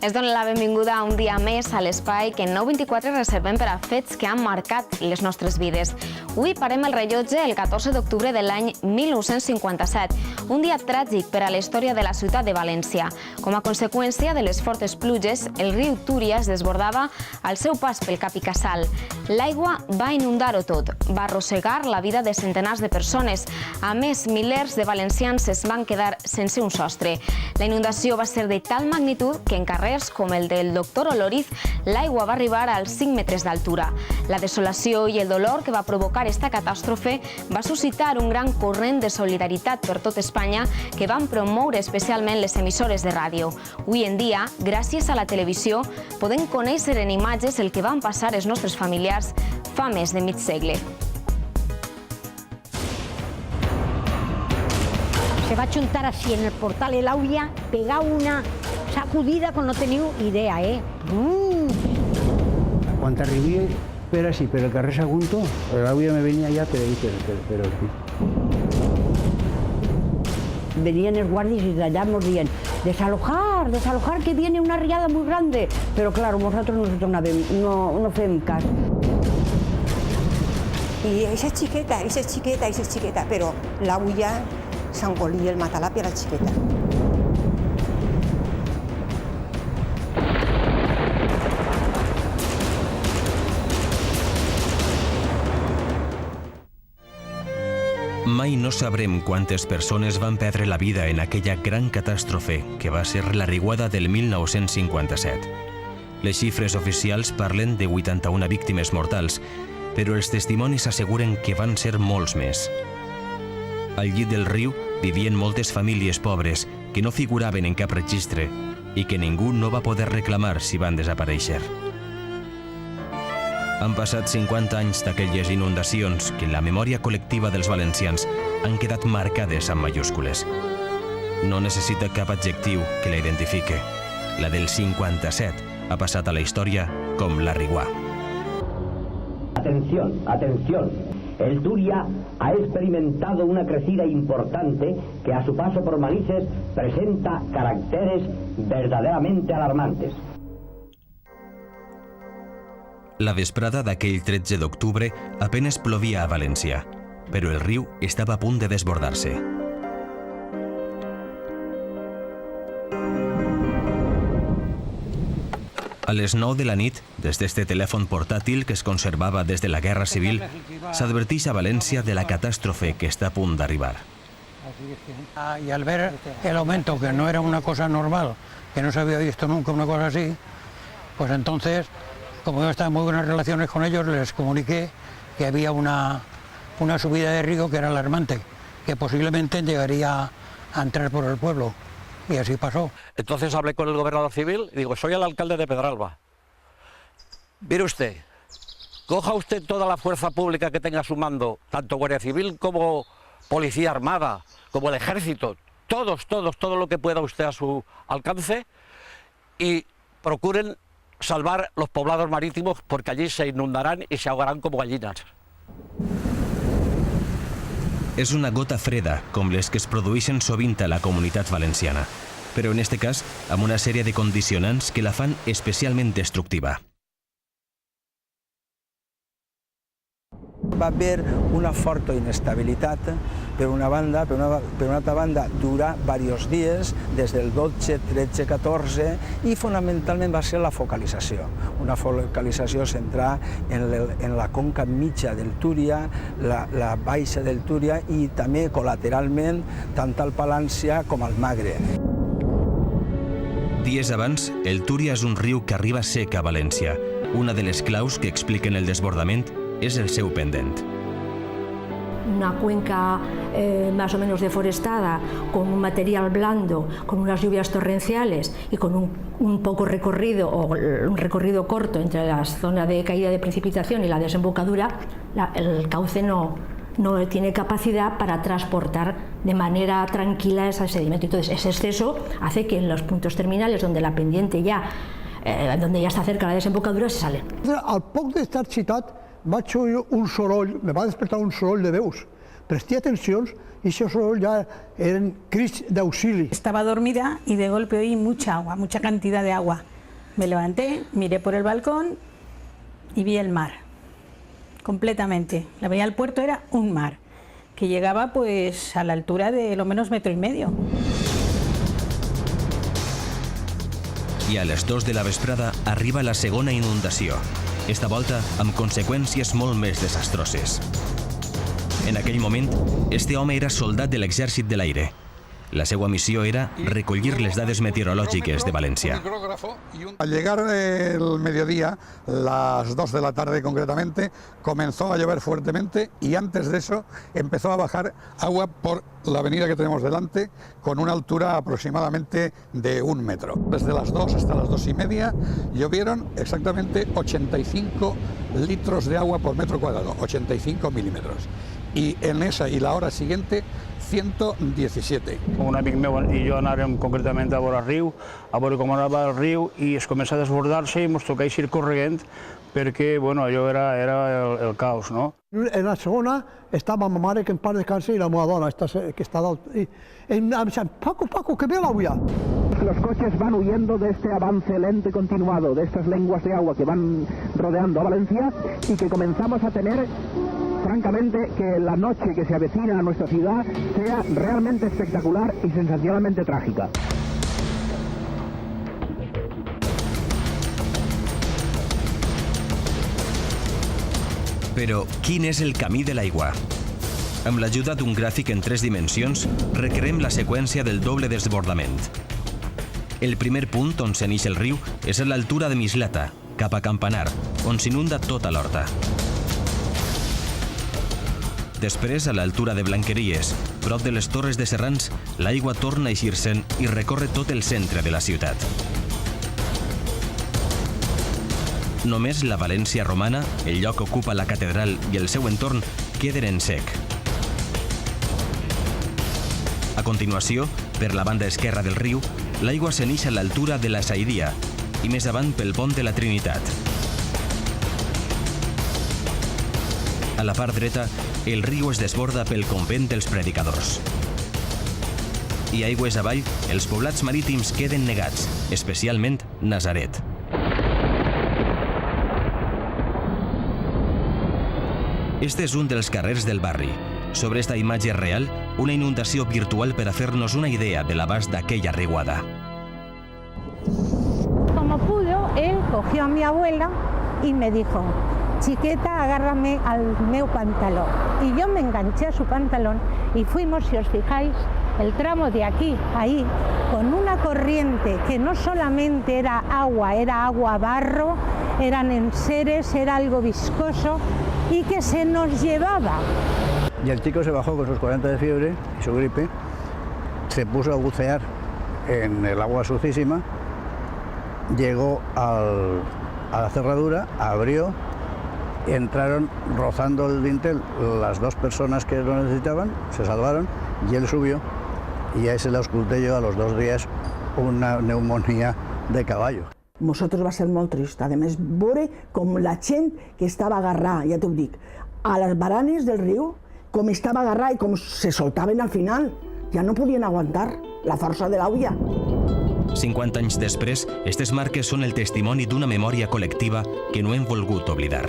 Es dona la benvinguda un dia més a l'espai que en 924 reservem per a fets que han marcat les nostres vides. Avui parem el rellotge el 14 d'octubre de l'any 1957, un dia tràgic per a la història de la ciutat de València. Com a conseqüència de les fortes pluges, el riu Túria es desbordava al seu pas pel Cap i Casal. L'aigua va inundar-ho tot, va arrossegar la vida de centenars de persones. A més, milers de valencians es van quedar sense un sostre. La inundació va ser de tal magnitud que en carrers com el del doctor Oloriz, l'aigua va arribar als 5 metres d'altura. La desolació i el dolor que va provocar esta catàstrofe va suscitar un gran corrent de solidaritat per tot Espanya que van promoure especialment les emissores de ràdio. Avui en dia, gràcies a la televisió, podem conèixer en imatges el que van passar els nostres familiars fa més de mig segle. Se va juntar así en el portal el aulla, pegar una sacudida que no teniu idea, Quan arribia per així, per el carrer Sagunto, l'aulla me venia ja per ahí, per el pit. Venían los guardias y de allá nos decían, desalojar, desalojar, que viene una riada muy grande. Pero claro, nosotros no fem cas. I eixa xiqueta, però l'aulla s'engolia el matalap i a la xiqueta. Mai no sabrem quantes persones van perdre la vida en aquella gran catàstrofe que va ser la riuada del 1957. Les xifres oficials parlen de 81 víctimes mortals, però els testimonis asseguren que van ser molts més. Al llit del riu vivien moltes famílies pobres que no figuraven en cap registre i que ningú no va poder reclamar si van desaparèixer. Han passat 50 anys d'aquelles inundacions que en la memòria col·lectiva dels valencians han quedat marcades amb mayúscules. No necessita cap adjectiu que la identifique. La del 57 ha passat a la història com la Riguà. Atención, atención. El Turia ha experimentado una crecida importante que a su paso por Manises presenta caracteres verdaderamente alarmantes. La vesprada d'aquell 13 d'octubre apenas plovia a València, però el riu estava a punt de desbordar-se. A les 9 de la nit, des d'este telèfon portàtil que es conservava des de la Guerra Civil, s'adverteix a València de la catàstrofe que està a punt d'arribar. Y al ver el aumento, que no era una cosa normal, que no se había visto nunca una cosa así, pues entonces, como yo estaba en muy buenas relaciones con ellos, les comuniqué que había una subida de río que era alarmante, que posiblemente llegaría a entrar por el pueblo. Y así pasó. Entonces hablé con el gobernador civil y digo, soy el alcalde de Pedralba. Mire usted, coja usted toda la fuerza pública que tenga a su mando, tanto Guardia Civil como Policía Armada, como el Ejército, todo lo que pueda usted a su alcance, y procuren salvar los poblados marítimos porque allí se inundarán y se ahogarán como gallinas. És una gota freda, com les que es produeixen sovint a la comunitat valenciana, però en este cas amb una sèrie de condicionants que la fan especialment destructiva. Va haver una forta inestabilitat per una banda, per una altra banda dura diversos dies, des del 12, 13, 14, i fonamentalment va ser la focalització. Una focalització centrada en la conca mitja del Túria, la baixa del Túria i també col·lateralment tant al Palància com al Magre. Dies abans, el Túria és un riu que arriba sec a València. Una de les claus que expliquen el desbordament és el seu pendent. Una cuenca más o menos deforestada, con un material blando, con unas lluvias torrenciales y con un poco recorrido, o un recorrido corto entre la zona de caída de precipitación y la desembocadura, el cauce no tiene capacidad para transportar de manera tranquila ese sedimento. Entonces, ese exceso hace que en los puntos terminales, donde la pendiente donde ya está cerca la desembocadura, se sale. Al poc d'estar citat, vaig oir un soroll, me va despertar un soroll de veus, presté atención y esos solo ya eran crits d'auxili. Estaba dormida y de golpe oí mucha agua, mucha cantidad de agua. Me levanté, miré por el balcón y vi el mar, completamente. La veía al puerto, era un mar, que llegaba pues a la altura de lo menos 1,5 metros. I a les 2 de la vesprada arriba la segona inundació, esta volta amb conseqüències molt més desastroses. En aquell moment, este home era soldat de l'exèrcit de l'aire. La seva missió era recollir les dades meteorològiques de València. Al llegar el mediodía, las 2 de la tarde concretamente, comenzó a llover fuertemente y antes de eso empezó a bajar agua por la avenida que tenemos delante con una altura aproximadamente de 1 metro. Desde las 2 hasta las 2:30 llovieron exactamente 85 litros de agua por metro cuadrado, 85 milímetros. Y en esa y la hora siguiente 117. Un amic meu i jo anàrem concretament a veure el riu, a veure com anava el riu i es comença a desbordar-se i ens tocava eixir corrent perquè bueno, allò era el caos, no? En la segona estaba mi madre que en paz descanse y la meva dona que está dalt. Y me decían, Paco, que ve el agua ya. Los coches van huyendo de este avance lento y continuado, de estas lenguas de agua que van rodeando a Valencia y que comenzamos a tener, francamente, que la noche que se avecina a nuestra ciudad sea realmente espectacular y sensacionalmente trágica. Però quin és el camí de l'aigua? Amb l'ajuda d'un gràfic en 3 dimensions, recreem la seqüència del doble desbordament. El primer punt on s'enix el riu és a l'altura de Mislata, cap a Campanar, on s'inunda tota l'horta. Després, a l'altura de Blanqueries, prop de les Torres de Serrans, l'aigua torna a eixir-se'n i recorre tot el centre de la ciutat. Només la València romana, el lloc que ocupa la catedral i el seu entorn, queden en sec. A continuació, per la banda esquerra del riu, l'aigua s'enix a l'altura de la Saidia i més avant pel pont de la Trinitat. A la part dreta, el riu es desborda pel convent dels predicadors. I aigües avall, els poblats marítims queden negats, especialment Nazaret. Este és un dels carrers del barri. Sobre esta imatge real, una inundació virtual per a fer-nos una idea de l'abast d'aquella riuada. Como pudo, él cogió a mi abuela y me dijo, chiqueta, agárrame al meu pantalón. Y yo me enganché a su pantalón y fuimos, si os fijáis, el tramo de aquí a ahí, con una corriente que no solamente era agua barro, eran enseres, era algo viscoso y que se nos llevaba. Y el chico se bajó con sus 40 de fiebre y su gripe, se puso a bucear en el agua sucísima, llegó a la cerradura, abrió, entraron rozando el dintel las 2 personas que lo necesitaban, se salvaron y él subió y a ese le ausculté yo a los 2 días una neumonía de caballo. Nosaltres va ser molt trist. A més, veure com la gent que estava agarrada, ja t'ho dic, a les baranes del riu, com estava agarrada i com se soltaven al final. Ja no podien aguantar la força de l'aigua. 50 anys després, aquestes marques són el testimoni d'una memòria col·lectiva que no hem volgut oblidar.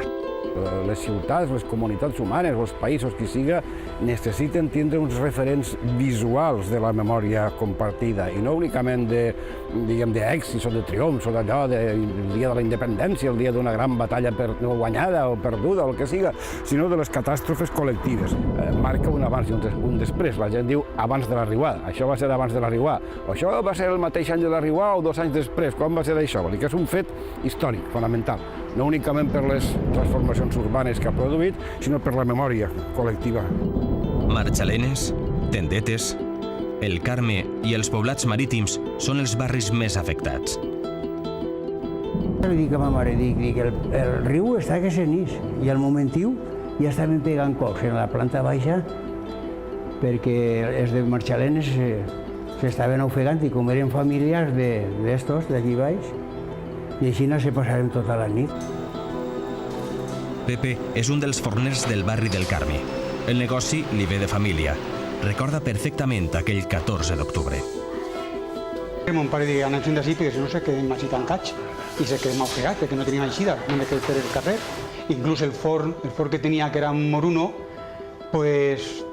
Les ciutats, les comunitats humanes, els països que siga, necessiten tindre uns referents visuals de la memòria compartida i no únicament d'èxits o de triomfs o d'allò del dia de la independència, el dia d'una gran batalla guanyada o perduda o el que siga, sinó de les catàstrofes col·lectives. Marca un abans i un després. La gent diu abans de la riuada. Això va ser abans de la riuada. O això va ser el mateix any de la riuada o 2 anys després. Quan va ser això? Vol dir que és un fet històric, fonamental. No únicament per les transformacions urbanes que ha produït, sinó per la memòria col·lectiva. Marxalenes, Tendetes, el Carme i els poblats marítims són els barris més afectats. Li dic a ma mare, dic, el riu està que s'enix i al momentiu ja estaven pegant cops en la planta baixa perquè els de Marxalenes s'estaven ofegant i com eren familiars d'estos d'aquí baix, i així no se passarem tota la nit. Pepe és un dels forners del barri del Carme. El negoci li ve de família. Recorda perfectament aquell 14 d'octubre. Mon pare deia, anem fent d'ací, perquè si no se quedem així tancats i se quedem ofegats, perquè no tenim eixida, no me quedem per el carrer. Inclús el forn que tenia, que era un moruno, pues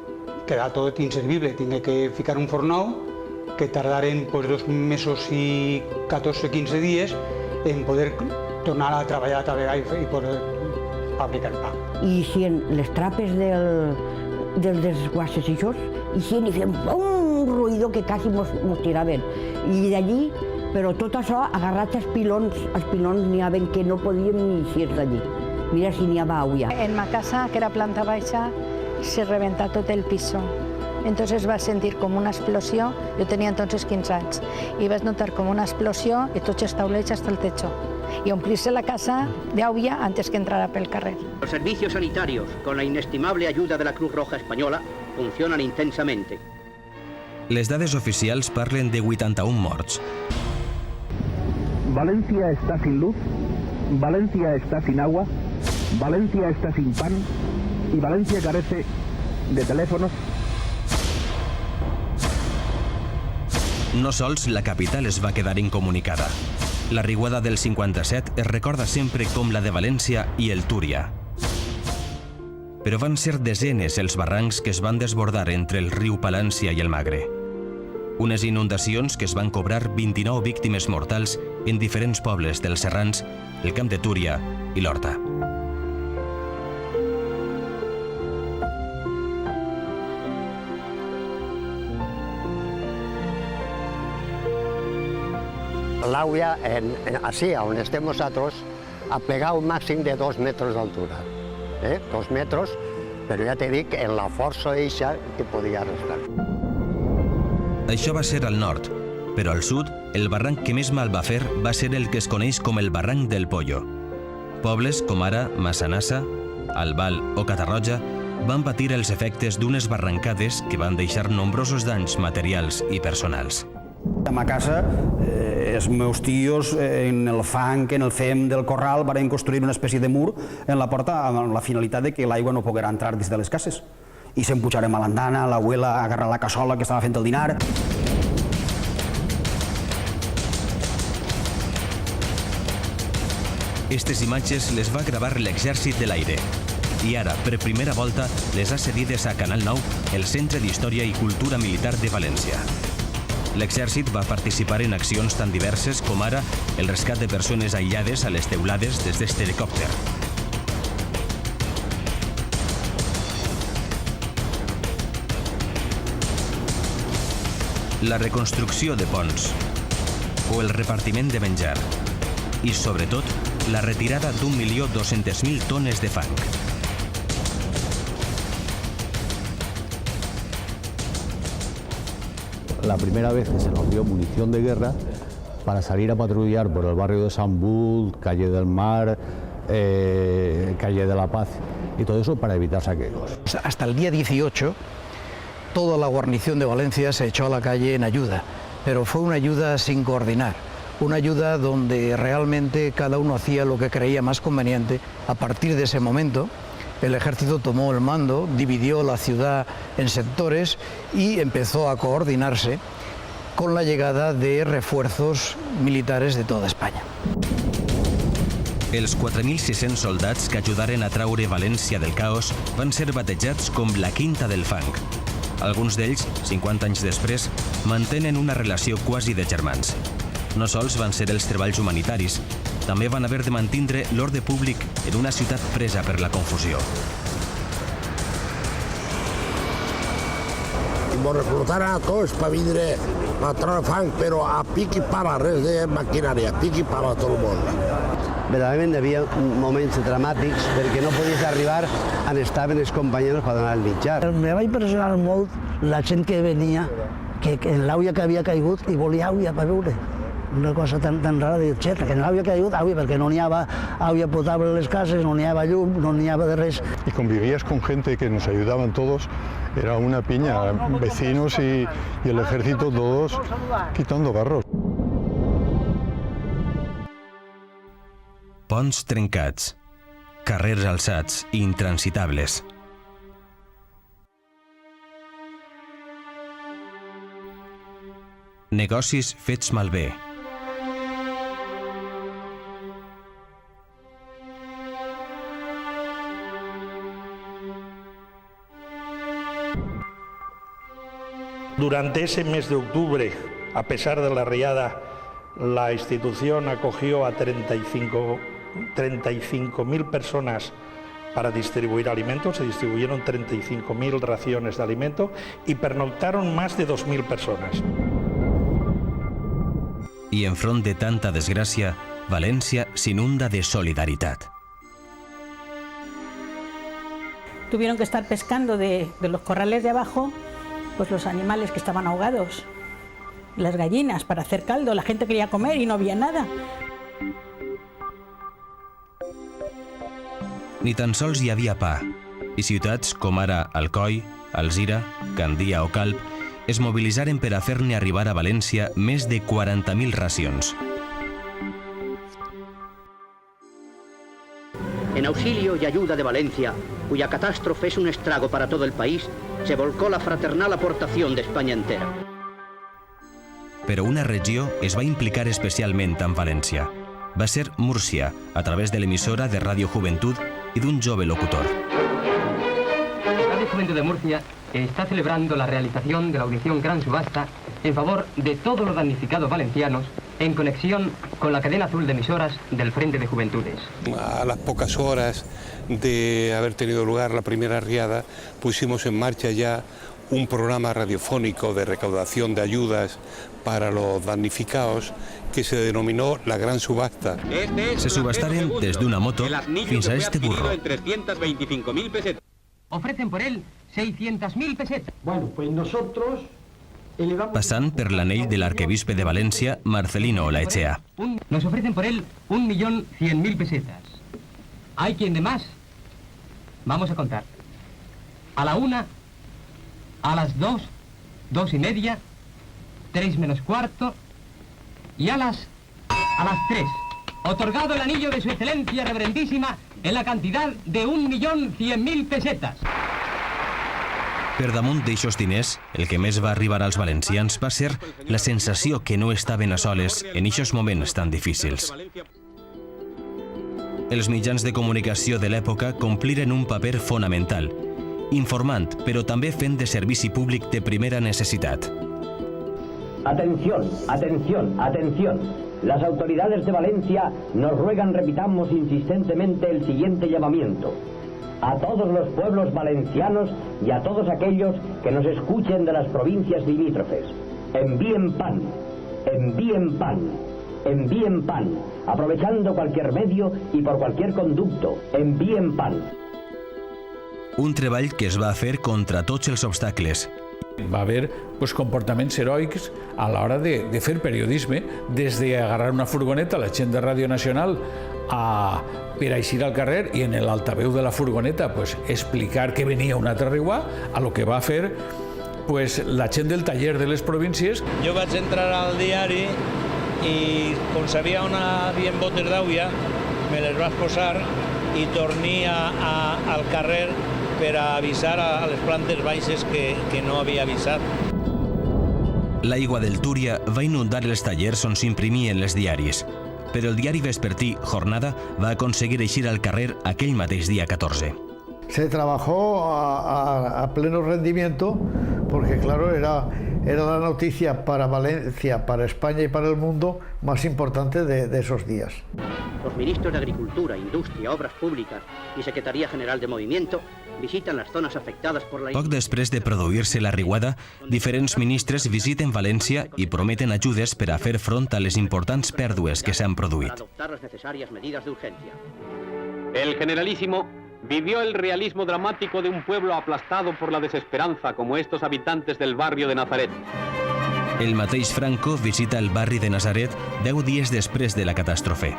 queda tot inservible. Tinc que ficar un forn nou, que tardaren 2 mesos i 14-15 dies en poder tornar a treballar i poder fabricar pa. I si les trapes dels desguasses i això, i fem un ruïdo que quasi mos tiraven. I d'allí, però tot això agarrat als pilons n'hi havia que no podíem ni eixir d'allí. Mira si n'hi havia aigua. En ma casa, que era planta baixa, se reventó tot el piso. Entonces va sentir com una explosió, yo tenía entonces 15 anys, y vas notar como una explosión y tots els taulets hasta el techo. Y omplirse la casa de agua antes que entrara pel carrer. Los servicios sanitarios, con la inestimable ayuda de la Cruz Roja Española, funcionan intensamente. Les dades oficials parlen de 81 morts. Valencia está sin luz, Valencia está sin agua, Valencia está sin pan y Valencia carece de teléfonos. No sols la capital es va quedar incomunicada. La riuada del 57 es recorda sempre com la de València i el Túria. Però van ser desenes els barrancs que es van desbordar entre el riu Palància i el Magre. Unes inundacions que es van cobrar 29 víctimes mortals en diferents pobles dels Serrans, el Camp de Túria i l'Horta. L'aigua, així on estem nosaltres, a pegar un màxim de 2 metres d'altura. 2 metres, però ja t'he dit en la força eixa que podia arrestar. Això va ser al nord, però al sud, el barranc que més mal va fer va ser el que es coneix com el barranc del Pollo. Pobles com ara Massanassa, Albal o Catarroja van patir els efectes d'unes barrancades que van deixar nombrosos danys materials i personals. A ma casa, els meus tios, en el fang, en el fem del corral, van construir una espècie de mur en la porta amb la finalitat de que l'aigua no poguera entrar dins de les cases. I se'n pujarem a l'andana, l'abuela a agarrar la cassola que estava fent el dinar. Estes imatges les va gravar l'Exèrcit de l'Aire. I ara, per primera volta, les ha cedides a Canal 9, el Centre d'Història i Cultura Militar de València. L'Exèrcit va participar en accions tan diverses com ara el rescat de persones aïllades a les teulades des d'este helicòpter. La reconstrucció de ponts o el repartiment de menjar i, sobretot, la retirada d'1.200.000 tones de fang. La primera vez que se nos dio munición de guerra para salir a patrullar por el barrio de Sant Bult, Calle del Mar, Calle de la Paz y todo eso para evitar saqueos. Hasta el día 18 toda la guarnición de Valencia se echó a la calle en ayuda, pero fue una ayuda sin coordinar, una ayuda donde realmente cada uno hacía lo que creía más conveniente. A partir de ese momento el ejército tomó el mando, dividió la ciudad en sectores y empezó a coordinarse con la llegada de refuerzos militares de toda España. Els 4.600 soldats que ajudaren a traure València del caos van ser batejats com la Quinta del Fang. Alguns d'ells, 50 anys després, mantenen una relació quasi de germans. No sols van ser els treballs humanitaris, també van haver de mantindre l'ordre públic en una ciutat presa per la confusió. I mos reclutaren a tots per vindre a treure fang, però a pic i pala, res de maquinària, a pic i pala tot el món. Verdaderament hi havia moments dramàtics perquè no podies arribar on estaven els companys per donar el mitjà. Me va impressionar molt la gent que venia, que en l'aigua que havia caigut i volia aigua per beure. Una cosa tan rara de dir, que no havia caigut aigua perquè no n'hi havia aigua potable en les cases, no n'hi havia llum, no n'hi havia de res. Y convivías con gente que nos ayudaban todos, era una piña, vecinos y el ejército todos quitando barros. Ponts trencats, carrers alçats i intransitables. Negocis fets malbé. Durante ese mes de octubre, a pesar de la riada, la institución acogió a 35.000 personas para distribuir alimentos. Se distribuyeron 35.000 raciones de alimento y pernoctaron más de 2.000 personas. I enfront de tanta desgràcia, València s'inunda de solidaritat. Tuvieron que estar pescando de los corrales de abajo pues los animales que estaban ahogados, las gallinas para hacer caldo. La gente quería comer y no había nada. Ni tan sols hi havia pa, i ciutats com ara Alcoi, Alzira, Gandia o Calp es mobilitzaren per a fer-ne arribar a València més de 40.000 racions. En auxilio y ayuda de Valencia, cuya catástrofe es un estrago para todo el país, se volcó la fraternal aportación de España entera. Però una regió es va implicar especialment amb València. Va ser Múrcia, a través de l'emissora de Radio Juventud y de un jove locutor. Radio Juventud de Murcia está celebrando la realización de la audición Gran Subasta en favor de todos los damnificados valencianos en conexión con la cadena azul de emisoras del Frente de Juventudes. A las pocas horas de haber tenido lugar la primera riada, pusimos en marcha ya un programa radiofónico de recaudación de ayudas para los damnificados que se denominó la Gran Subasta. Se subastaren des d'una moto fins a este burro. Ofrecen por él 600.000 pesetas. Bueno, pues nosotros Passant per l'anell de l'arquebisbe de València, Marcelino Olaechea. Nos ofrecen por él 1.100.000 pesetas. ¿Hay quien de más? Vamos a contar. A la 1, a las 2, 2:30, 3 menos cuarto y a las 3. Otorgado el anillo de su excelencia reverendísima en la cantidad de 1.100.000 pesetas. Per damunt d'eixos diners, el que més va arribar als valencians va ser la sensació que no estaven a soles en eixos moments tan difícils. Els mitjans de comunicació de l'època compliren un paper fonamental, informant, però també fent de servici públic de primera necessitat. Atención, atención, atención. Las autoridades de Valencia nos ruegan repitamos insistentemente el siguiente llamamiento. A todos los pueblos valencianos y a todos aquellos que nos escuchen de las provincias limítrofes. Envíen pan, envíen pan, envíen pan, aprovechando cualquier medio y por cualquier conducto, envíen pan. Un treball que es va fer contra tots els obstacles. Va haver comportaments heroics a l'hora de fer periodisme, des d'agarrar una furgoneta, la gent de Ràdio Nacional, per eixir al carrer i en l'altaveu de la furgoneta explicar que venia una altra riua, a lo que va fer la gent del taller de les províncies. Jo vaig entrar al diari i com sabia on hi havia botes d'aigua, me les vaig posar i tornia al carrer per a avisar a les plantes baixes que no havia avisat. L'aigua del Túria va inundar els tallers on s'imprimien els diaris, però el diari vespertí Jornada va aconseguir eixir al carrer aquell mateix dia 14. Se trabajó a pleno rendimiento porque, claro, era la noticia para Valencia, para España y para el mundo más importante de esos días. Los ministros de Agricultura, Industria, Obras Públicas y Secretaría General de Movimiento visitan las zonas afectadas por la... Poc després de produir-se la riuada, diferents ministres visiten València i prometen ajudes per a fer front a les importants pèrdues que s'han produït. Adoptar las necesarias medidas de urgencia. El generalísimo vivió el realismo dramático de un pueblo aplastado por la desesperanza, como estos habitantes del barrio de Nazaret. El mateix Franco visita el barri de Nazaret 10 dies després de la catàstrofe.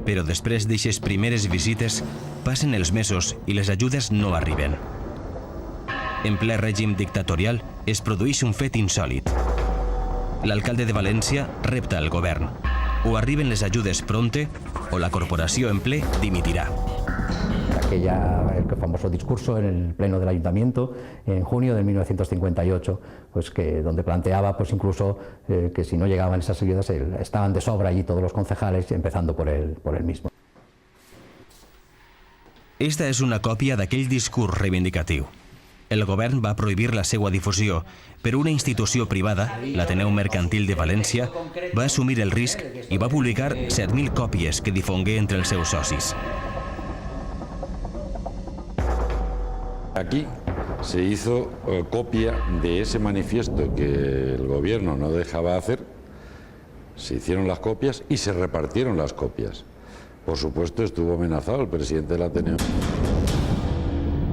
Però després d'eixes primeres visites, passen els mesos i les ajudes no arriben. En ple règim dictatorial es produeix un fet insòlit. L'alcalde de València repta al govern. O arriben les ajudes pronte o la corporació en ple dimitirà. el famoso discurso en el Pleno del Ayuntamiento en junio de 1958, pues donde planteaba pues incluso que si no llegaban esas ayudas estaban de sobra allí todos los concejales, empezando por él mismo. Esta és una còpia d'aquell discurs reivindicatiu. El govern va prohibir la seva difusió, però una institució privada, l'Ateneu Mercantil de València, va assumir el risc i va publicar 7.000 còpies que difongué entre els seus socis. Aquí se hizo copia de ese manifiesto que el gobierno no dejaba hacer, se hicieron las copias y se repartieron las copias. Por supuesto, estuvo amenazado el presidente del Ateneo.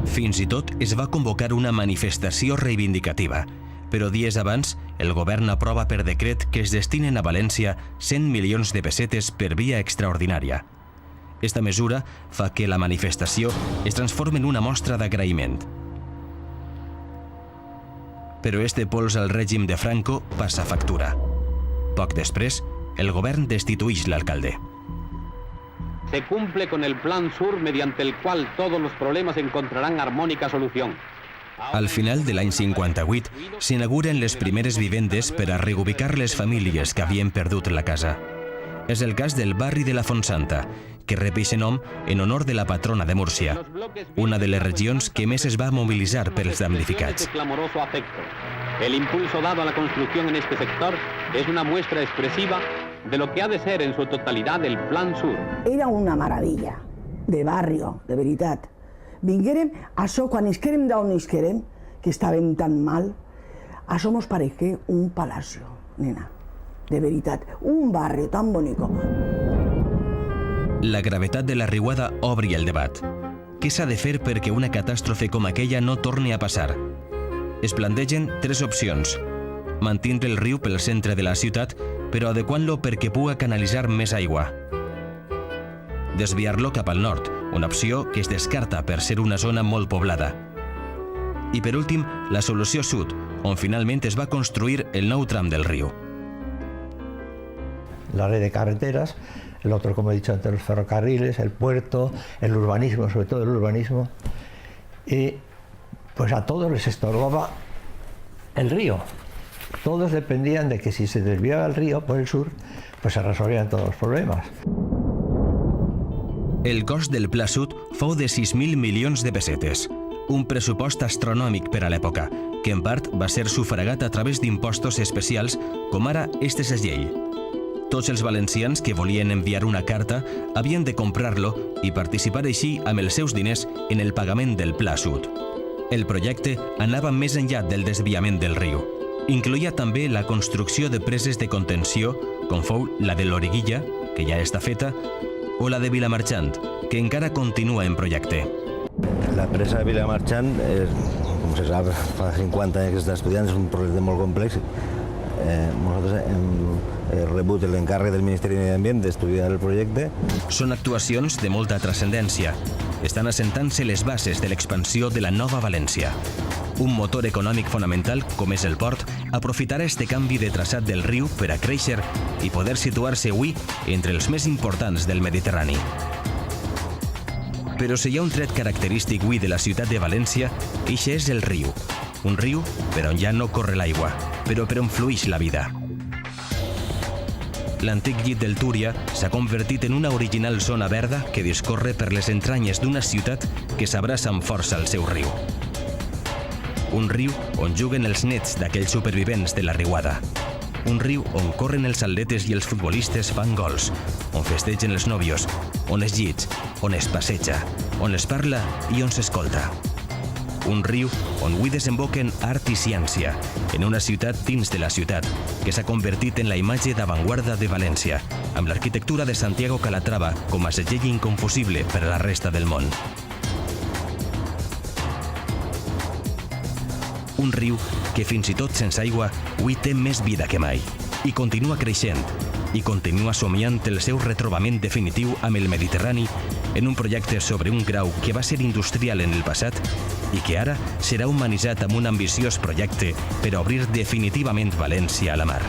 Fins i tot es va convocar una manifestació reivindicativa, però dies abans el govern aprova per decret que es destinen a València 100 milions de pessetes per via extraordinària. Esta mesura fa que la manifestació es transformi en una mostra d'agraïment. Però este pols al règim de Franco passa factura. Poc després, el govern destituïx l'alcalde. Se cumple con el Plan Sur mediante el cual todos los problemas encontrarán armónica solución. Al final de l'any 58 s'inauguren les primeres vivendes per a reubicar les famílies que havien perdut la casa. És el cas del barri de la Fontsanta, que rep aquest nom en honor de la patrona de Múrcia, una de les regions que més es va mobilitzar per els damnificats. El impulso dado a la construcción en este sector es una muestra expresiva de lo que ha de ser en su totalidad el Plan Sur. Era una maravilla de barrio, de veritat. Vinguérem, això, quan isquérem d'on isquérem, que estàvem tan mal, això mos pareixia un palacio, nena, de veritat, un barri tan bonico. La gravetat de la riuada obri el debat. Què s'ha de fer perquè una catàstrofe com aquella no torni a passar? Es plantegen tres opcions. Mantindre el riu pel centre de la ciutat, però adequant-lo perquè pugui canalitzar més aigua. Desviar-lo cap al nord, una opció que es descarta per ser una zona molt poblada. I per últim, la solució sud, on finalment es va construir el nou tram del riu. La red de carreteras, el otro, como he dicho antes, los ferrocarriles, el puerto, el urbanismo, sobre todo el urbanismo, y pues a todos les estorbaba el río. Todos dependían de que si se desviaba el río por el sur, pues se resolvían todos los problemas. El cost del Pla Sud fou de 6.000 milions de pessetes, un pressupost astronòmic per a l'època, que en part va ser sufragat a través d'impostos especials, com ara este segell. Tots els valencians que volien enviar una carta havien de comprar-lo i participar així amb els seus diners en el pagament del Pla Sud. El projecte anava més enllà del desviament del riu. Incloïa també la construcció de preses de contenció, com fou la de l'Origuilla, que ja està feta, o la de Vilamarxant, que encara continua en projecte. La presa de Vilamarxant, com se sap, fa 50 anys que està estudiant, és un projecte molt complex. Nosaltres hem rebut l'encàrrec del Ministeri de Medi Ambient d'estudiar el projecte. Són actuacions de molta transcendència. Estan assentant-se les bases de l'expansió de la nova València. Un motor econòmic fonamental, com és el port, aprofitarà este canvi de traçat del riu per a créixer i poder situar-se avui entre els més importants del Mediterrani. Però si hi ha un tret característic avui de la ciutat de València, eixe és el riu. Un riu per on ja no corre l'aigua, però per on fluix la vida. L'antic llit del Túria s'ha convertit en una original zona verda que discorre per les entranyes d'una ciutat que s'abraça amb força al seu riu. Un riu on juguen els nets d'aquells supervivents de la riuada. Un riu on corren els atletes i els futbolistes fan gols, on festegen els nòvios, on es llits, on es passeja, on es parla i on s'escolta. Un riu on avui desemboquen art i ciència, en una ciutat dins de la ciutat, que s'ha convertit en la imatge d'avantguarda de València, amb l'arquitectura de Santiago Calatrava com a segell inconfusible per a la resta del món. Un riu que fins i tot sense aigua avui té més vida que mai, i continua creixent, i continua somiant el seu retrobament definitiu amb el Mediterrani en un projecte sobre un grau que va ser industrial en el passat i que ara serà humanitzat amb un ambiciós projecte per a obrir definitivament València a la mar.